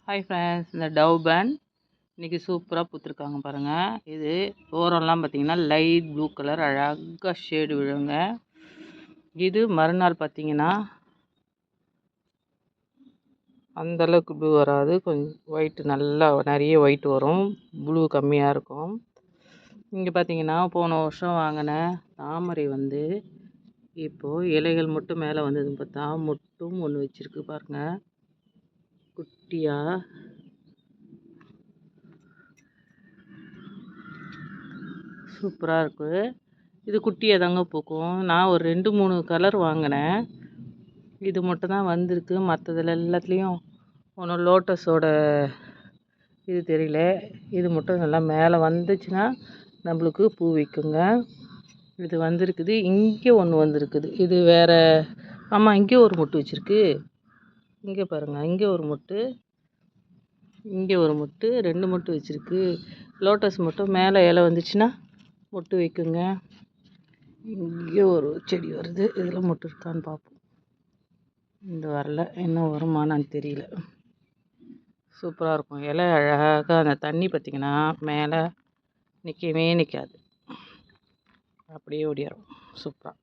Hi friends, இந்த tau pan இன்றைக்கி சூப்பராக பூத்துருக்காங்க பாருங்கள். இது ஓரம்லாம் பார்த்திங்கன்னா லைட் ப்ளூ கலர் அழகாக ஷேடு விழுங்க. இது மறுநாள் பார்த்திங்கன்னா அந்தளவுக்கு ப்ளூ வராது, கொஞ்சம் ஒயிட் நல்லா நிறைய ஒயிட் வரும், ப்ளூ கம்மியாக இருக்கும். இங்கே பார்த்திங்கன்னா போன வருஷம் வாங்கின தாமரை வந்து இப்போது இலைகள் மட்டும் மேலே வந்ததுன்னு பார்த்தா மட்டும் ஒன்று வச்சுருக்கு பாருங்கள், குட்டியாக. சூப்பராக இருக்குது. இது குட்டியாக தாங்க பூக்கும். நான் ஒரு 2-3 கலர் வாங்கினேன், இது மட்டும் தான் வந்திருக்கு. மற்றதில் எல்லாத்துலேயும் ஒன்றும் லோட்டஸோட இது தெரியல. இது மட்டும் நல்லா மேலே வந்துச்சுன்னா நம்மளுக்கு பூ வைக்குங்க. இது வந்திருக்குது. இங்கே ஒன்று வந்திருக்குது, இது வேறு. ஆமாம், இங்கே ஒரு மொட்டு வச்சுருக்கு. இங்கே பாருங்கள், இங்கே ஒரு மொட்டு, இங்கே ஒரு மொட்டு, 2 மொட்டு வச்சுருக்கு. லோட்டஸ் மட்டும் மேலே இலை வந்துச்சுன்னா மொட்டு வைக்குங்க. இங்கே ஒரு செடி வருது, இதில் மொட்டு இருக்கான்னு பார்ப்போம். இந்த வரல, இன்னும் வருமானான்னு தெரியல. சூப்பராக இருக்கும். இலை அழகாக அந்த தண்ணி பார்த்திங்கன்னா மேலே நிற்கவே நிற்காது, அப்படியே ஓடிடும் சூப்பராக.